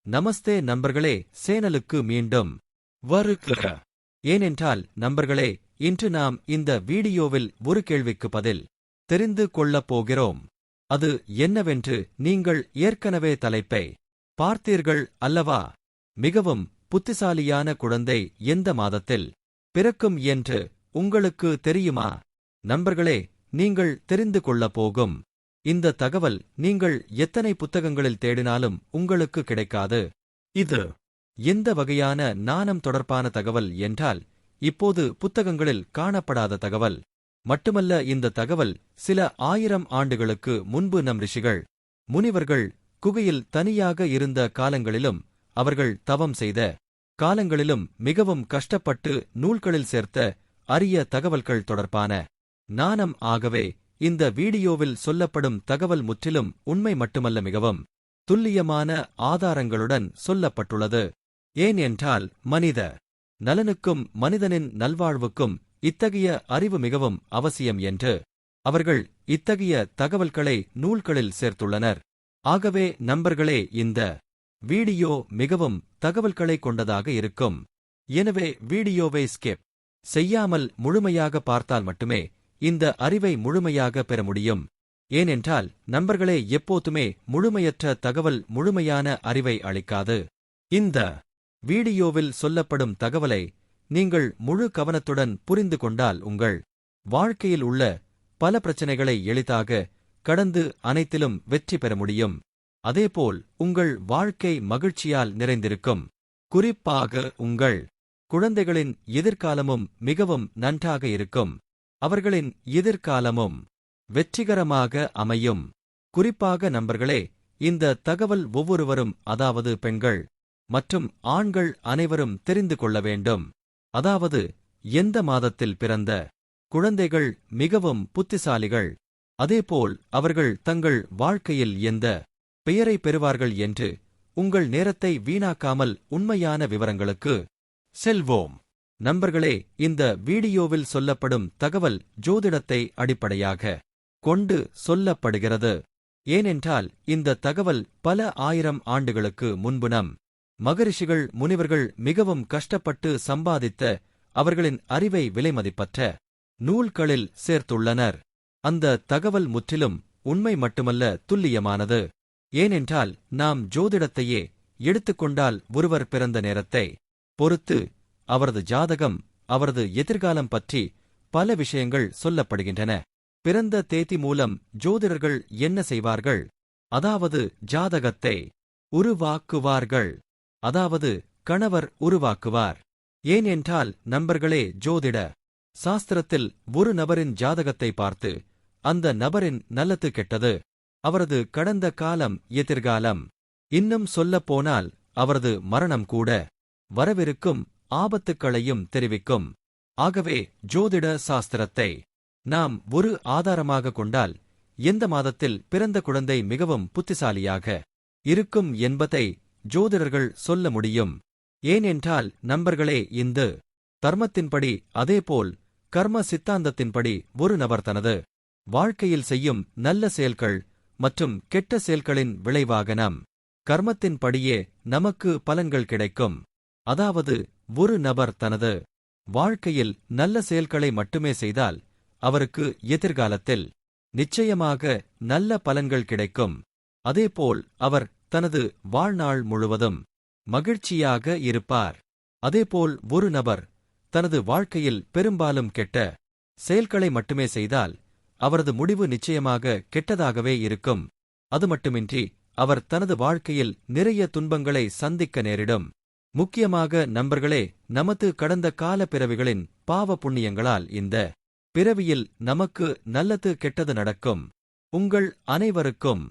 நமஸ்தே நண்பர்களே, சேனலுக்கு மீண்டும் வருக. ஏனென்றால் நண்பர்களே, இன்று நாம் இந்த வீடியோவில் ஒரு கேள்விக்கு பதில் தெரிந்து கொள்ளப் போகிறோம். அது என்னவென்று நீங்கள் ஏற்கனவே தலைப்பை பார்த்தீர்கள் அல்லவா? மிகவும் புத்திசாலியான குழந்தை எந்த மாதத்தில் பிறக்கும் என்று உங்களுக்கு தெரியுமா? நண்பர்களே, நீங்கள் தெரிந்து கொள்ளப் போகும் இந்த தகவல் நீங்கள் எத்தனை புத்தகங்களில் தேடினாலும் உங்களுக்கு கிடைக்காது. இது எந்த வகையான ஞானம் தொடர்பான தகவல் என்றால், இப்போது புத்தகங்களில் காணப்படாத தகவல் மட்டுமல்ல. இந்த தகவல் சில 1000 ஆண்டுகளுக்கு முன்பு நம் ரிஷிகள் முனிவர்கள் குகையில் தனியாக இருந்த காலங்களிலும் அவர்கள் தவம் செய்த காலங்களிலும் மிகவும் கஷ்டப்பட்டு நூல்களில் சேர்த்த அரிய தகவல்கள் தொடர்பான ஞானம். ஆகவே இந்த வீடியோவில் சொல்லப்படும் தகவல் முற்றிலும் உண்மை மட்டுமல்ல, மிகவும் துல்லியமான ஆதாரங்களுடன் சொல்லப்பட்டுள்ளது. ஏன் என்றால் மனித நலனுக்கும் மனிதனின் நல்வாழ்வுக்கும் இத்தகைய அறிவு மிகவும் அவசியம் என்று அவர்கள் இத்தகைய தகவல்களை நூல்களில் சேர்த்துள்ளனர். ஆகவே நண்பர்களே, இந்த வீடியோ மிகவும் தகவல்களை கொண்டதாக இருக்கும். எனவே வீடியோவை ஸ்கிப் செய்யாமல் முழுமையாக பார்த்தால் மட்டுமே இந்த அறிவை முழுமையாக பெற முடியும். ஏனென்றால் நண்பர்களே, எப்போதுமே முழுமையற்ற தகவல் முழுமையான அறிவை அளிக்காது. இந்த வீடியோவில் சொல்லப்படும் தகவலை நீங்கள் முழு கவனத்துடன் புரிந்து கொண்டால் உங்கள் வாழ்க்கையில் உள்ள பல பிரச்சனைகளை எளிதாக கடந்து அனைத்திலும் வெற்றி பெற முடியும். அதேபோல் உங்கள் வாழ்க்கை மகிழ்ச்சியால் நிறைந்திருக்கும். குறிப்பாக உங்கள் குழந்தைகளின் எதிர்காலமும் மிகவும் நன்றாக இருக்கும். அவர்களின் எதிர்காலமும் வெற்றிகரமாக அமையும். குறிப்பாக நண்பர்களே, இந்த தகவல் ஒவ்வொருவரும், அதாவது பெண்கள் மற்றும் ஆண்கள் அனைவரும் தெரிந்து கொள்ள வேண்டும். அதாவது எந்த மாதத்தில் பிறந்த குழந்தைகள் மிகவும் புத்திசாலிகள், அதேபோல் அவர்கள் தங்கள் வாழ்க்கையில் எந்த பெயரை பெறுவார்கள் என்று. உங்கள் நேரத்தை வீணாக்காமல் உண்மையான விவரங்களுக்கு செல்வோம். நண்பர்களே, இந்த வீடியோவில் சொல்லப்படும் தகவல் ஜோதிடத்தை அடிப்படையாக கொண்டு சொல்லப்படுகிறது. ஏனென்றால் இந்த தகவல் பல 1000 ஆண்டுகளுக்கு முன்பு நம் மகரிஷிகள் முனிவர்கள் மிகவும் கஷ்டப்பட்டு சம்பாதித்த அவர்களின் அறிவை விலைமதிப்பற்ற நூல்களில் சேர்த்துள்ளனர். அந்த தகவல் முற்றிலும் உண்மை மட்டுமல்ல, துல்லியமானது. ஏனென்றால் நாம் ஜோதிடத்தையே எடுத்துக்கொண்டால் ஒருவர் பிறந்த நேரத்தை பொறுத்து அவரது ஜாதகம், அவரது எதிர்காலம் பற்றி பல விஷயங்கள் சொல்லப்படுகின்றன. பிறந்த தேதி மூலம் ஜோதிடர்கள் என்ன செய்வார்கள்? அதாவது ஜாதகத்தை உருவாக்குவார்கள். அதாவது கணவர் உருவாக்குவார். ஏனென்றால் நண்பர்களே, ஜோதிட சாஸ்திரத்தில் ஒரு நபரின் ஜாதகத்தை பார்த்து அந்த நபரின் நல்லது கெட்டது, அவரது கடந்த காலம், எதிர்காலம், இன்னும் சொல்லப்போனால் அவரது மரணம் கூட வரவிருக்கும் ஆபத்துக்களையும் தெரிவிக்கும். ஆகவே ஜோதிட சாஸ்திரத்தை நாம் ஒரு ஆதாரமாக கொண்டால் எந்த மாதத்தில் பிறந்த குழந்தை மிகவும் புத்திசாலியாக இருக்கும் என்பதை ஜோதிடர்கள் சொல்ல முடியும். ஏனென்றால் நண்பர்களே, இந்த தர்மத்தின்படி, அதேபோல் கர்ம சித்தாந்தத்தின்படி ஒரு நபர் தனது வாழ்க்கையில் செய்யும் நல்ல செயல்கள் மற்றும் கெட்ட செயல்களின் விளைவாக நம் கர்மத்தின்படியே நமக்கு பலன்கள் கிடைக்கும். அதாவது ஒரு நபர் தனது வாழ்க்கையில் நல்ல செயல்களை மட்டுமே செய்தால் அவருக்கு எதிர்காலத்தில் நிச்சயமாக நல்ல பலன்கள் கிடைக்கும். அதேபோல் அவர் தனது வாழ்நாள் முழுவதும் மகிழ்ச்சியாக இருப்பார். அதேபோல் ஒரு நபர் தனது வாழ்க்கையில் பெரும்பாலும் கெட்ட செயல்களை மட்டுமே செய்தால் அவரது முடிவு நிச்சயமாக கெட்டதாகவே இருக்கும். அது மட்டுமின்றி அவர் தனது வாழ்க்கையில் நிறைய துன்பங்களை சந்திக்க நேரிடும். முக்கியமாக நண்பர்களே, நமது கடந்த கால பிறவிகளின் பாவ புண்ணியங்களால் இந்த பிறவியில் நமக்கு நல்லது கெட்டது நடக்கும். உங்கள் அனைவருக்கும்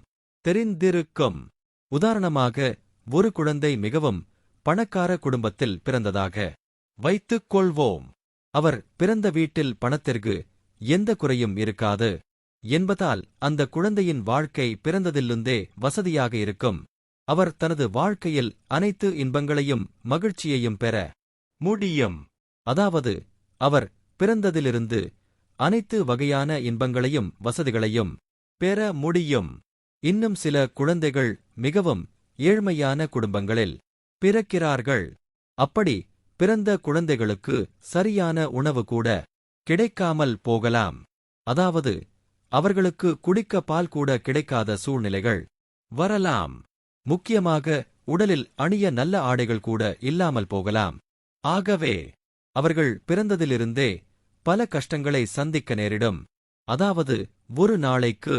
தெரிந்திருக்கும். உதாரணமாக, ஒரு குழந்தை மிகவும் பணக்கார குடும்பத்தில் பிறந்ததாக வைத்துக் கொள்வோம். அவர் பிறந்த வீட்டில் பணத்திற்கு எந்த குறையும் இருக்காது என்பதால் அந்த குழந்தையின் வாழ்க்கை பிறந்ததிலிருந்தே வசதியாக இருக்கும். அவர் தனது வாழ்க்கையில் அனைத்து இன்பங்களையும் மகிழ்ச்சியையும் பெற முடியும். அதாவது அவர் பிறந்ததிலிருந்து அனைத்து வகையான இன்பங்களையும் வசதிகளையும் பெற முடியும். இன்னும் சில குழந்தைகள் மிகவும் ஏழ்மையான குடும்பங்களில் பிறக்கிறார்கள். அப்படி பிறந்த குழந்தைகளுக்கு சரியான உணவு கூட கிடைக்காமல் போகலாம். அதாவது அவர்களுக்கு குடிக்க பால் கூட கிடைக்காத சூழ்நிலைகள் வரலாம். முக்கியமாக உடலில் அணிய நல்ல ஆடைகள் கூட இல்லாமல் போகலாம். ஆகவே அவர்கள் பிறந்ததிலிருந்தே பல கஷ்டங்களை சந்திக்க நேரிடும். அதாவது ஒரு நாளைக்கு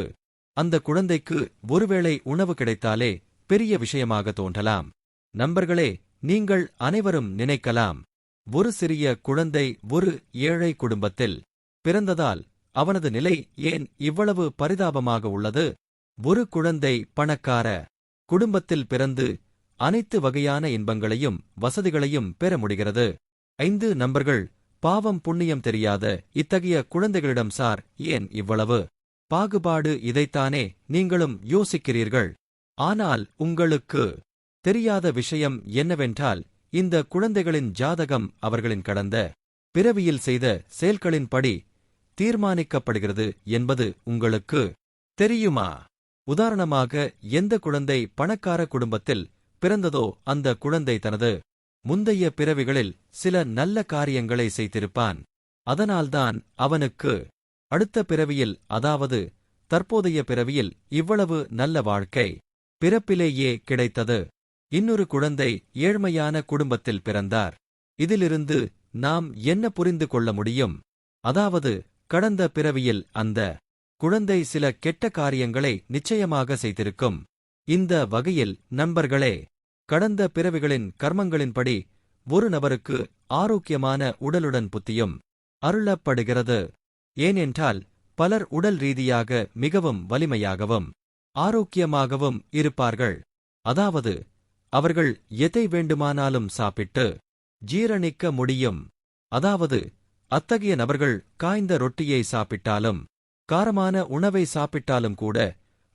அந்த குழந்தைக்கு ஒருவேளை உணவு கிடைத்தாலே பெரிய விஷயமாக தோன்றலாம். நண்பர்களே, நீங்கள் அனைவரும் நினைக்கலாம், ஒரு சிறிய குழந்தை ஒரு ஏழை குடும்பத்தில் பிறந்ததால் அவனது நிலை ஏன் இவ்வளவு பரிதாபமாக உள்ளது? ஒரு குழந்தை பணக்கார குடும்பத்தில் பிறந்து அனைத்து வகையான இன்பங்களையும் வசதிகளையும் பெற முடிகிறது. 5 நண்பர்கள், பாவம் புண்ணியம் தெரியாத இத்தகைய குழந்தைகளிடம் சார் ஏன் இவ்வளவு பாகுபாடு? இதைத்தானே நீங்களும் யோசிக்கிறீர்கள். ஆனால் உங்களுக்கு தெரியாத விஷயம் என்னவென்றால், இந்த குழந்தைகளின் ஜாதகம் அவர்களின் கடந்த பிறவியில் செய்த செயல்களின்படி தீர்மானிக்கப்படுகிறது என்பது உங்களுக்கு தெரியுமா? உதாரணமாக, எந்த குழந்தை பணக்கார குடும்பத்தில் பிறந்ததோ அந்த குழந்தை தனது முந்தைய பிறவிகளில் சில நல்ல காரியங்களை செய்திருப்பான். அதனால்தான் அவனுக்கு அடுத்த பிறவியில், அதாவது தற்போதைய பிறவியில் இவ்வளவு நல்ல வாழ்க்கை பிறப்பிலேயே கிடைத்தது. இன்னொரு குழந்தை ஏழ்மையான குடும்பத்தில் பிறந்தார். இதிலிருந்து நாம் என்ன புரிந்து கொள்ள முடியும்? அதாவது கடந்த பிறவியில் அந்த குழந்தை சில கெட்ட காரியங்களை நிச்சயமாக செய்திருக்கும். இந்த வகையில் நண்பர்களே, கடந்த பிறவிகளின் கர்மங்களின்படி ஒரு நபருக்கு ஆரோக்கியமான உடலுடன் புத்தியும் அருளப்படுகிறது. ஏனென்றால் பலர் உடல் ரீதியாக மிகவும் வலிமையாகவும் ஆரோக்கியமாகவும் இருப்பார்கள். அதாவது அவர்கள் எதை வேண்டுமானாலும் சாப்பிட்டு ஜீரணிக்க முடியும். அதாவது அத்தகைய நபர்கள் காய்ந்த ரொட்டியை சாப்பிட்டாலும் காரமான உணவை சாப்பிட்டாலும் கூட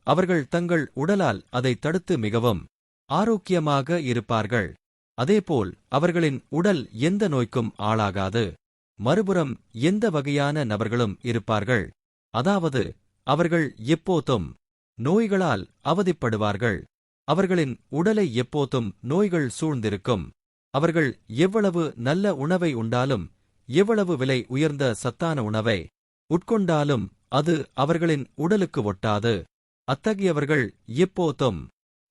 அவர்கள் தங்கள் உடலால் அதை தடுத்து மிகவும் ஆரோக்கியமாக இருப்பார்கள். அதேபோல் அவர்களின் உடல் எந்த நோய்க்கும் ஆளாகாது. மறுபுறம் எந்த வகையான நபர்களும் இருப்பார்கள், அதாவது அவர்கள் எப்போதும் நோய்களால் அவதிப்படுவார்கள். அவர்களின் உடலை எப்போதும் நோய்கள் சூழ்ந்திருக்கும். அவர்கள் எவ்வளவு நல்ல உணவை உண்டாலும், எவ்வளவு விலை உயர்ந்த சத்தான உணவை உட்கொண்டாலும் அது அவர்களின் உடலுக்கு ஒட்டாது. அத்தகையவர்கள் எப்போதும்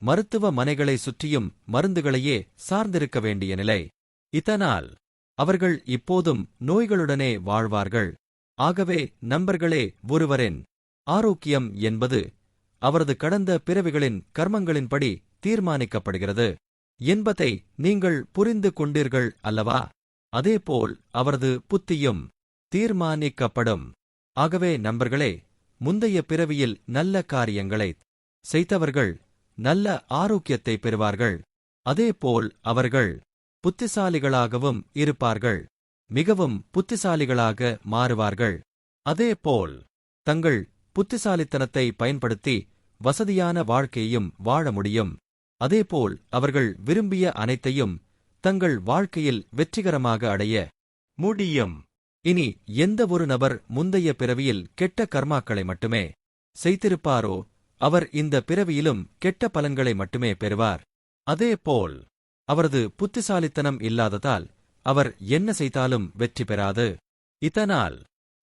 மருத்துவ மனைகளை சுற்றியும் மருந்துகளையே சார்ந்திருக்க வேண்டிய நிலை. இதனால் அவர்கள் இப்போதும் நோய்களுடனே வாழ்வார்கள். ஆகவே நண்பர்களே, ஒருவரின் ஆரோக்கியம் என்பது அவரது கடந்த பிறவிகளின் கர்மங்களின்படி தீர்மானிக்கப்படுகிறது என்பதை நீங்கள் புரிந்து கொண்டீர்கள் அல்லவா? அதேபோல் அவரது புத்தியும் தீர்மானிக்கப்படும். ஆகவே நண்பர்களே, முந்தைய பிறவியில் நல்ல காரியங்களைச் செய்தவர்கள் நல்ல ஆரோக்கியத்தை பெறுவார்கள். அதேபோல் அவர்கள் புத்திசாலிகளாகவும் இருப்பார்கள். மிகவும் புத்திசாலிகளாக மாறுவார்கள். அதேபோல் தங்கள் புத்திசாலித்தனத்தை பயன்படுத்தி வசதியான வாழ்க்கையையும் வாழ முடியும். அதேபோல் அவர்கள் விரும்பிய அனைத்தையும் தங்கள் வாழ்க்கையில் வெற்றிகரமாக அடைய முடியும். இனி எந்த ஒரு நபர் முந்தைய பிறவியில் கெட்ட கர்மாக்களை மட்டுமே செய்திருப்பாரோ அவர் இந்த பிறவியிலும் கெட்ட பலன்களை மட்டுமே பெறுவார். அதேபோல் அவரது புத்திசாலித்தனம் இல்லாததால் அவர் என்ன செய்தாலும் வெற்றி பெறாது. இதனால்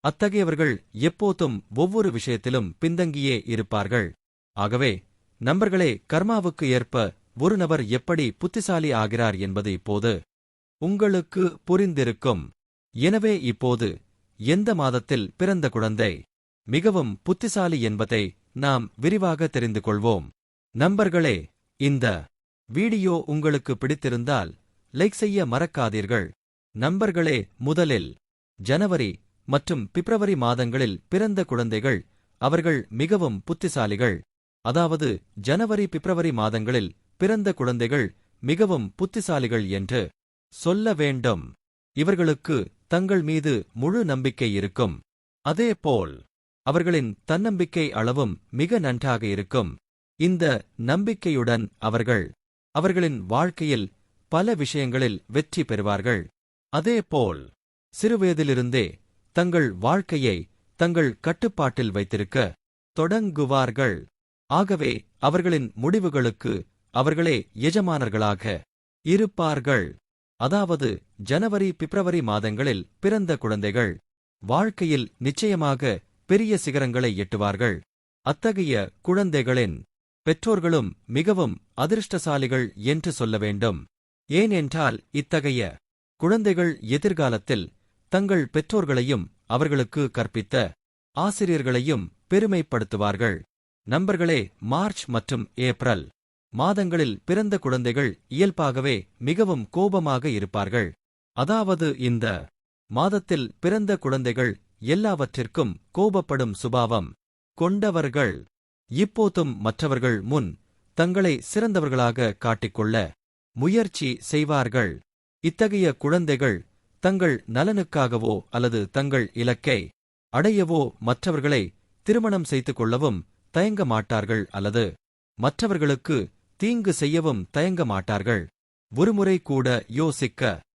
அத்தகையவர்கள் எப்போதும் ஒவ்வொரு விஷயத்திலும் பின்தங்கியே இருப்பார்கள். ஆகவே நண்பர்களே, கர்மாவுக்கு ஏற்ப ஒரு நபர் எப்படி புத்திசாலி ஆகிறார் என்பது இப்போது உங்களுக்கு புரிந்திருக்கும். எனவே இப்போது எந்த மாதத்தில் பிறந்த குழந்தை மிகவும் புத்திசாலி என்பதை நாம் விரிவாக தெரிந்து கொள்வோம். நண்பர்களே, இந்த வீடியோ உங்களுக்கு பிடித்திருந்தால் லைக் செய்ய மறக்காதீர்கள். நண்பர்களே, முதலில் ஜனவரி மற்றும் பிப்ரவரி மாதங்களில் பிறந்த குழந்தைகள் அவர்கள் மிகவும் புத்திசாலிகள். அதாவது ஜனவரி பிப்ரவரி மாதங்களில் பிறந்த குழந்தைகள் மிகவும் புத்திசாலிகள் என்று சொல்ல வேண்டும். இவர்களுக்கு தங்கள் மீது முழு நம்பிக்கை இருக்கும். அதேபோல் அவர்களின் தன்னம்பிக்கை அளவும் மிக நன்றாக இருக்கும். இந்த நம்பிக்கையுடன் அவர்கள் அவர்களின் வாழ்க்கையில் பல விஷயங்களில் வெற்றி பெறுவார்கள். அதேபோல் சிறுவயதிலிருந்தே தங்கள் வாழ்க்கையை தங்கள் கட்டுப்பாட்டில் வைத்திருக்க தொடங்குவார்கள். ஆகவே அவர்களின் முடிவுகளுக்கு அவர்களே எஜமானர்களாக இருப்பார்கள். அதாவது ஜனவரி பிப்ரவரி மாதங்களில் பிறந்த குழந்தைகள் வாழ்க்கையில் நிச்சயமாக பெரிய சிகரங்களை எட்டுவார்கள். அத்தகைய குழந்தைகளின் பெற்றோர்களும் மிகவும் அதிர்ஷ்டசாலிகள் என்று சொல்ல வேண்டும். ஏனென்றால் இத்தகைய குழந்தைகள் எதிர்காலத்தில் தங்கள் பெற்றோர்களையும் அவர்களுக்கு கற்பித்த ஆசிரியர்களையும் பெருமைப்படுத்துவார்கள். நண்பர்களே, மார்ச் மற்றும் ஏப்ரல் மாதங்களில் பிறந்த குழந்தைகள் இயல்பாகவே மிகவும் கோபமாக இருப்பார்கள். அதாவது இந்த மாதத்தில் பிறந்த குழந்தைகள் எல்லாவற்றிற்கும் கோபப்படும் சுபாவம் கொண்டவர்கள். இப்போதும் மற்றவர்கள் முன் தங்களை சிறந்தவர்களாக காட்டிக்கொள்ள முயற்சி செய்வார்கள். இத்தகைய குழந்தைகள் தங்கள் நலனுக்காகவோ அல்லது தங்கள் இலக்கை அடையவோ மற்றவர்களை திருமணம் செய்து கொள்ளவும் தயங்க மாட்டார்கள் அல்லது மற்றவர்களுக்கு தீங்கு செய்யவும் தயங்க மாட்டார்கள். ஒருமுறை கூட யோசிக்க